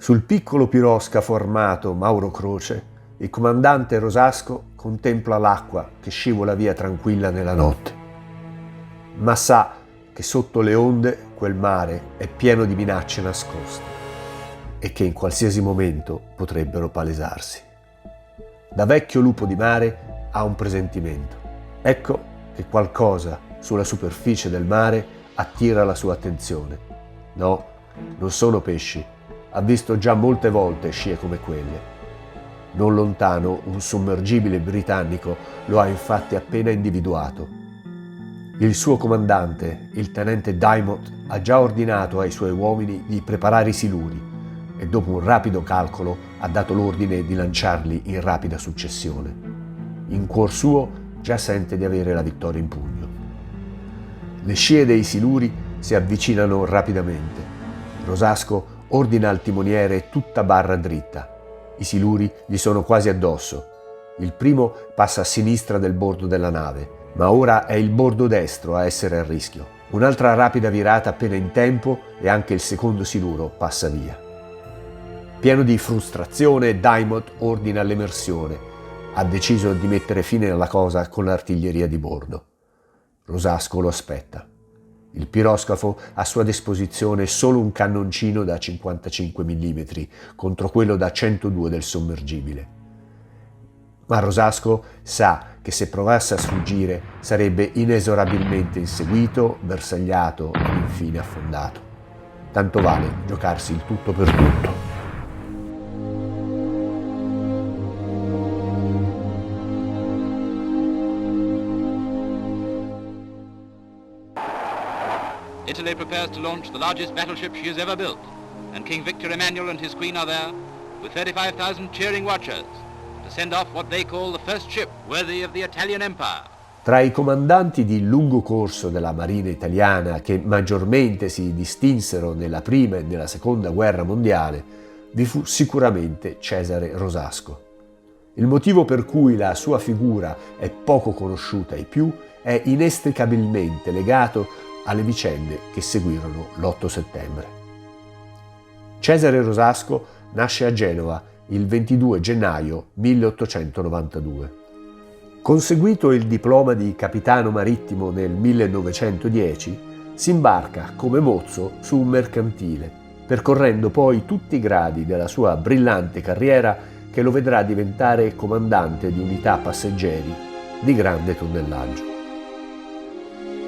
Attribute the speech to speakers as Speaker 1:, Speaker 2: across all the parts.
Speaker 1: Sul piccolo piroscafo armato Mauro Croce, il comandante Rosasco contempla l'acqua che scivola via tranquilla nella notte. Ma sa che sotto le onde quel mare è pieno di minacce nascoste e che in qualsiasi momento potrebbero palesarsi. Da vecchio lupo di mare ha un presentimento. Ecco che qualcosa sulla superficie del mare attira la sua attenzione. No, non sono pesci. Ha visto già molte volte scie come quelle. Non lontano un sommergibile britannico lo ha infatti appena individuato. Il suo comandante, il tenente Dymoth, ha già ordinato ai suoi uomini di preparare i siluri e dopo un rapido calcolo ha dato l'ordine di lanciarli in rapida successione. In cuor suo già sente di avere la vittoria in pugno. Le scie dei siluri si avvicinano rapidamente. Rosasco ordina al timoniere tutta barra dritta. I siluri gli sono quasi addosso. Il primo passa a sinistra del bordo della nave, ma ora è il bordo destro a essere a rischio. Un'altra rapida virata appena in tempo e anche il secondo siluro passa via. Pieno di frustrazione, Dymoth ordina l'emersione. Ha deciso di mettere fine alla cosa con l'artiglieria di bordo. Rosasco lo aspetta. Il piroscafo ha a sua disposizione solo un cannoncino da 55 mm contro quello da 102 del sommergibile. Ma Rosasco sa che se provasse a sfuggire sarebbe inesorabilmente inseguito, bersagliato ed infine affondato. Tanto vale giocarsi il tutto per tutto.
Speaker 2: Italy prepares to launch the largest battleship she has ever built, and King Victor Emmanuel and his queen are there, with 35,000 cheering watchers, to send off what they call the first ship worthy of the Italian Empire.
Speaker 1: Tra i comandanti di lungo corso della Marina italiana che maggiormente si distinsero nella Prima e nella Seconda Guerra Mondiale, vi fu sicuramente Cesare Rosasco. Il motivo per cui la sua figura è poco conosciuta ai più è inestricabilmente legato alle vicende che seguirono l'8 settembre. Cesare Rosasco nasce a Genova il 22 gennaio 1892. Conseguito il diploma di capitano marittimo nel 1910, si imbarca come mozzo su un mercantile, percorrendo poi tutti i gradi della sua brillante carriera che lo vedrà diventare comandante di unità passeggeri di grande tonnellaggio.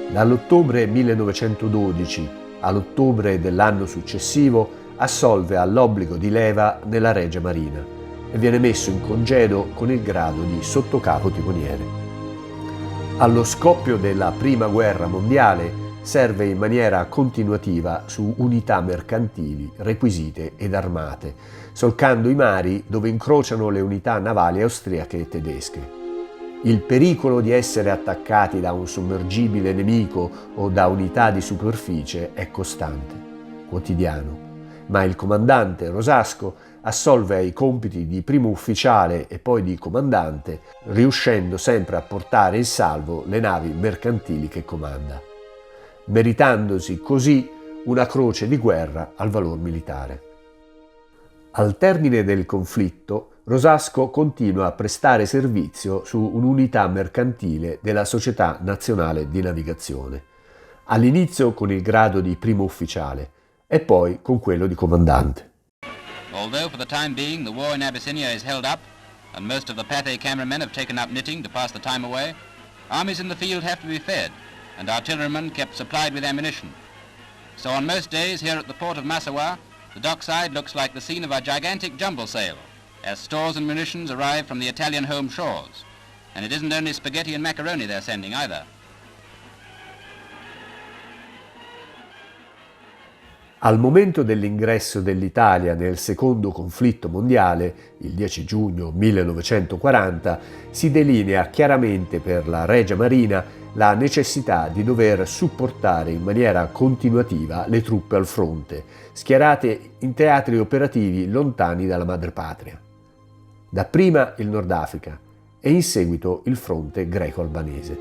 Speaker 1: Dall'ottobre 1912 all'ottobre dell'anno successivo assolve all'obbligo di leva nella Regia Marina e viene messo in congedo con il grado di sottocapo timoniere. Allo scoppio della Prima Guerra Mondiale serve in maniera continuativa su unità mercantili requisite ed armate, solcando i mari dove incrociano le unità navali austriache e tedesche. Il pericolo di essere attaccati da un sommergibile nemico o da unità di superficie è costante, quotidiano, ma il comandante Rosasco assolve ai compiti di primo ufficiale e poi di comandante, riuscendo sempre a portare in salvo le navi mercantili che comanda, meritandosi così una croce di guerra al valor militare. Al termine del conflitto, Rosasco continua a prestare servizio su un'unità mercantile della Società Nazionale di Navigazione, all'inizio con il grado di primo ufficiale e poi con quello di comandante.
Speaker 2: Although for the time being the war in Abyssinia is held up and most of the Pathé cameramen have taken up knitting to pass the time away, armies in the field have to be fed and artillerymen kept supplied with ammunition. So on most days here at the port of Massawa, the dockside looks like the scene of a gigantic jumble sale, as stores and munitions arrive from the Italian home shores. And it isn't only spaghetti and macaroni they're sending either.
Speaker 1: Al momento dell'ingresso dell'Italia nel secondo conflitto mondiale, il 10 giugno 1940, si delinea chiaramente per la Regia Marina la necessità di dover supportare in maniera continuativa le truppe al fronte, schierate in teatri operativi lontani dalla madrepatria. Dapprima il Nord Africa e in seguito il fronte greco-albanese.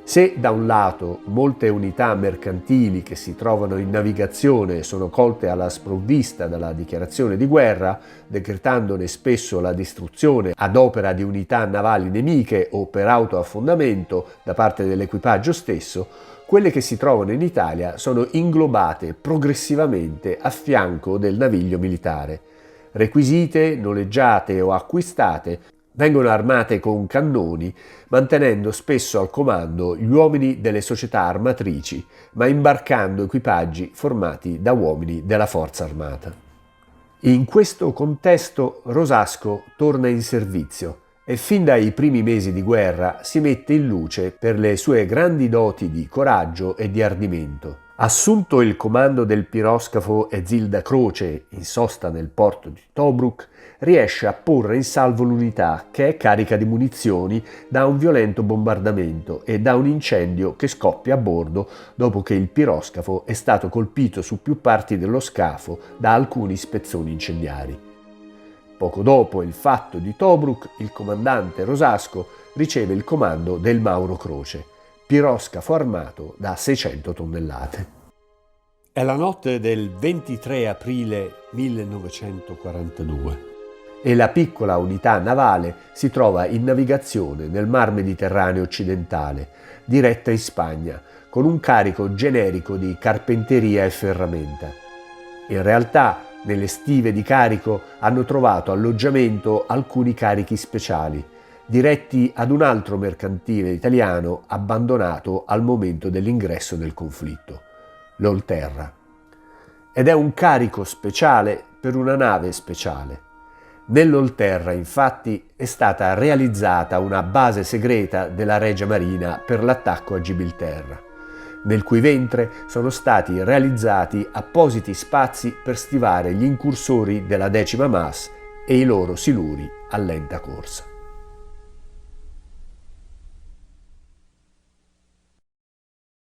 Speaker 1: Se da un lato molte unità mercantili che si trovano in navigazione sono colte alla sprovvista dalla dichiarazione di guerra, decretandone spesso la distruzione ad opera di unità navali nemiche o per autoaffondamento da parte dell'equipaggio stesso, quelle che si trovano in Italia sono inglobate progressivamente a fianco del naviglio militare. Requisite, noleggiate o acquistate, vengono armate con cannoni, mantenendo spesso al comando gli uomini delle società armatrici, ma imbarcando equipaggi formati da uomini della forza armata. In questo contesto Rosasco torna in servizio e fin dai primi mesi di guerra si mette in luce per le sue grandi doti di coraggio e di ardimento. Assunto il comando del piroscafo Ezilda Croce in sosta nel porto di Tobruk, riesce a porre in salvo l'unità che è carica di munizioni da un violento bombardamento e da un incendio che scoppia a bordo dopo che il piroscafo è stato colpito su più parti dello scafo da alcuni spezzoni incendiari. Poco dopo il fatto di Tobruk, il comandante Rosasco riceve il comando del Mauro Croce, piroscafo armato da 600 tonnellate. È la notte del 23 aprile 1942 e la piccola unità navale si trova in navigazione nel Mar Mediterraneo occidentale, diretta in Spagna, con un carico generico di carpenteria e ferramenta. In realtà, nelle stive di carico hanno trovato alloggiamento alcuni carichi speciali, diretti ad un altro mercantile italiano abbandonato al momento dell'ingresso del conflitto, l'Olterra. Ed è un carico speciale per una nave speciale. Nell'Olterra, infatti, è stata realizzata una base segreta della Regia Marina per l'attacco a Gibilterra, nel cui ventre sono stati realizzati appositi spazi per stivare gli incursori della 10ª MAS e i loro siluri a lenta corsa.